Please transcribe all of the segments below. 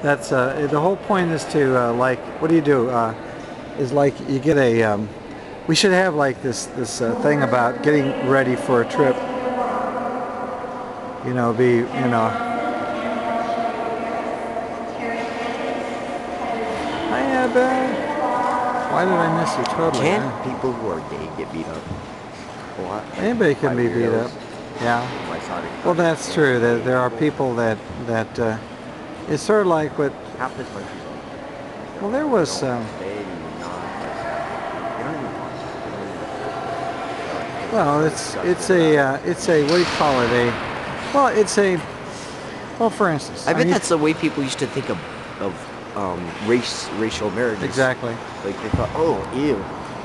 That's the whole point is to like, what do you do? Is like you get a. We should have like this thing about getting ready for a trip. You know, Hi Annabelle. Why did I miss you totally? Can't people who are gay get beat up? What? Anybody can be beat up. Yeah. Well, that's true. There are people that it's sort of like what. Half the country's like. Well, there was. Well, it's a what do you call it? Well, for instance. I bet that's the way people used to think of racial marriages. Exactly. Like they thought, oh, ew.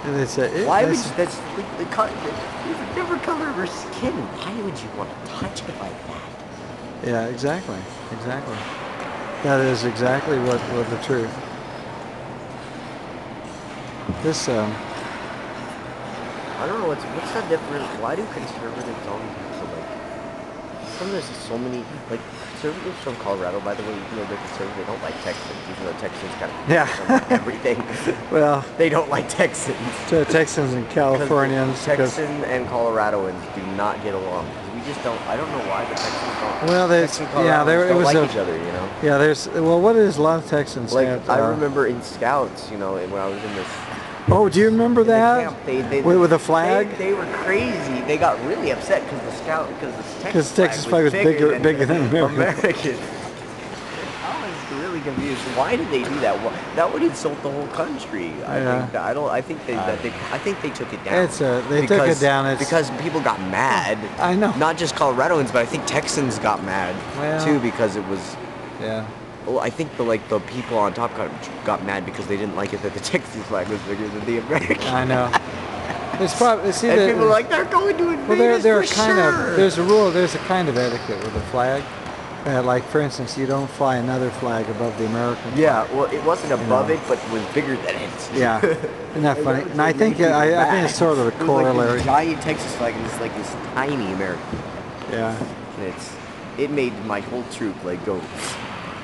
And they said, why would you, that's like the different color of her skin? Why would you want to touch it like that? Yeah, exactly. That is exactly what the truth. This I don't know what's the difference. Why do conservatives always have to like? There's so many like conservatives from Colorado, by the way. Even though they're conservative, they don't like Texans. Even though Texans kind of everything. Well, they don't like Texans. Texans and Californians. Texans and Coloradoans do not get along. We just don't. I don't know why the Texans don't. Well, it was like each other, you know. Yeah, there's. Well, what is a lot of Texans? Like I remember in Scouts, you know, when I was in this. Oh, do you remember that? With the flag? They were crazy. They got really upset because the Texas flag was bigger than American. I was really confused. Why did they do that? That would insult the whole country. I think they took it down. They took it down because people got mad. I know. Not just Coloradoans, but I think Texans got mad too because it was. Yeah. Well, I think the people on top got mad because they didn't like it that the Texas flag was bigger than the American. I know. It's probably and people are like they're going to invade us for sure. There's a kind of etiquette with a flag. Like for instance, you don't fly another flag above the American flag. Yeah, well, it wasn't above it, but it was bigger than it. Yeah, isn't that funny? And I think it's sort of a corollary. Like giant Texas flag and it's like this tiny American. Yeah. And it made my whole troop like go.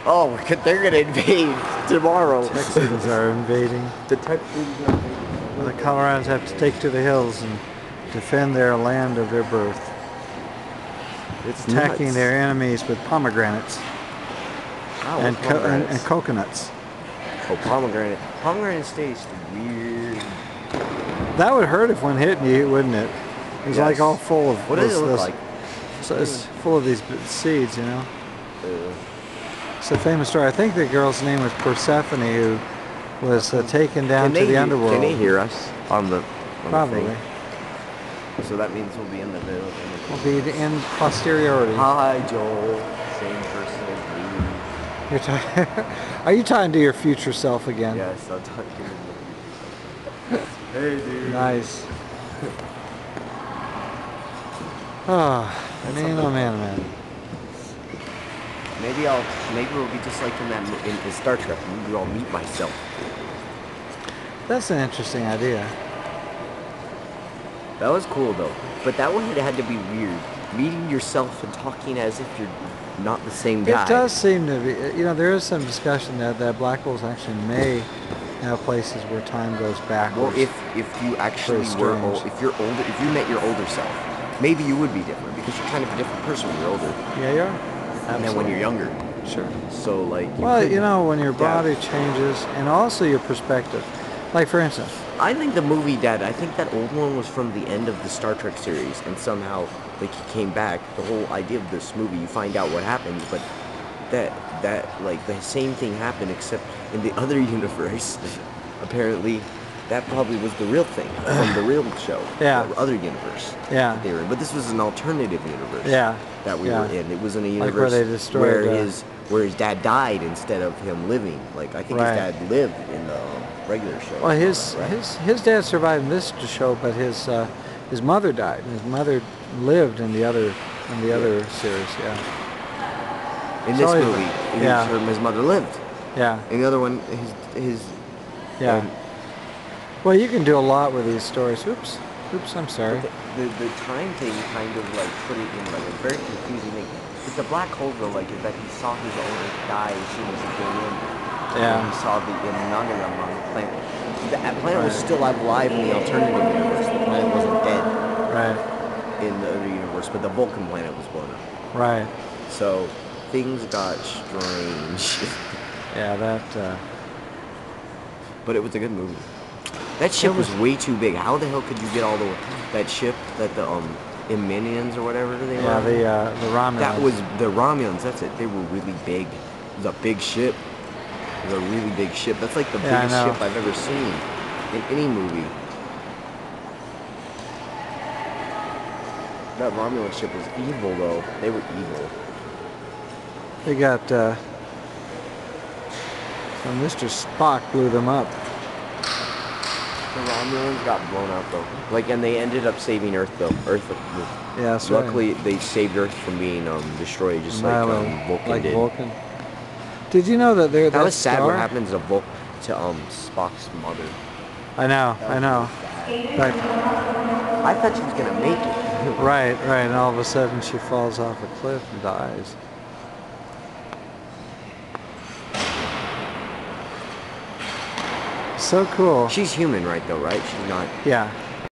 Oh, they're gonna invade tomorrow. Texans are invading. The Texans are invading. The Coloradans have to take to the hills and defend their land of their birth. It's attacking nuts. their enemies with pomegranates and coconuts. Oh, pomegranate! Pomegranate taste weird. That would hurt if one hit you, wouldn't it? It was like all full of. What does it look like? So it's full of these seeds, you know. It's a famous story. I think the girl's name was Persephone, who was taken down to the underworld. Can they hear us on the Probably. thing? So that means we'll be in the middle. We'll be in posteriority. Hi, Joel. Same person as me. Are you talking to your future self again? Yes, I'm talking to my future self. Hey, dude. Nice. Oh, man. Maybe we'll be just like in Star Trek. Maybe I'll meet myself. That's an interesting idea. That was cool though, but that one had to be weird. Meeting yourself and talking as if you're not the same guy. It does seem to be. You know, there is some discussion that black holes actually may have places where time goes backwards. Well, if you actually were old, if you're older, if you met your older self, maybe you would be different because you're kind of a different person when you're older. Yeah, you are. And then when you're younger. Sure. So like. You know, when your body changes and also your perspective. Like for instance. I think the movie Dad. I think that old one was from the end of the Star Trek series, and somehow like he came back. The whole idea of this movie, you find out what happens, but that like the same thing happened except in the other universe. Apparently, that probably was the real thing from the real show. Yeah. The other universe. Yeah. They were in. But this was an alternative universe. Yeah. That we were in. It was in a universe like where they destroyed where his dad died instead of him living. Like I think his dad lived in the regular show. Well, his dad survived in this show, but his mother died, and his mother lived in the other series. Yeah. In this movie, his mother lived. Yeah. In the other one, his. Yeah. Well, you can do a lot with these stories. Oops, I'm sorry. The time thing kind of like put it in like a very confusing thing. But the black hole though, like, is that he saw his own Earth die as soon as he came in. Yeah. And he saw the planet. The planet was Right. still alive in the alternative universe. The planet wasn't dead Right. in the other universe, but the Vulcan planet was blown up. Right. So things got strange. Yeah, that. But it was a good movie. That ship was way too big. How the hell could you get all that ship that the Iminians or whatever they were? Yeah, the Romulans. That was the Romulans. That's it. They were really big. It was a big ship. It was a really big ship. That's like the biggest ship I've ever seen in any movie. That Romulan ship was evil, though. They were evil. They got. When Mr. Spock blew them up. The Romulans got blown out, though. Like, and they ended up saving Earth, though. Yeah, that's luckily, right. they saved Earth from being destroyed, just like Vulcan did. Vulcan. Did you know that there? That was sad. What happened to Spock's mother? I know. But, I thought she was gonna make it. right, and all of a sudden she falls off a cliff and dies. So cool. She's human, right? Though, right? She's not. Yeah.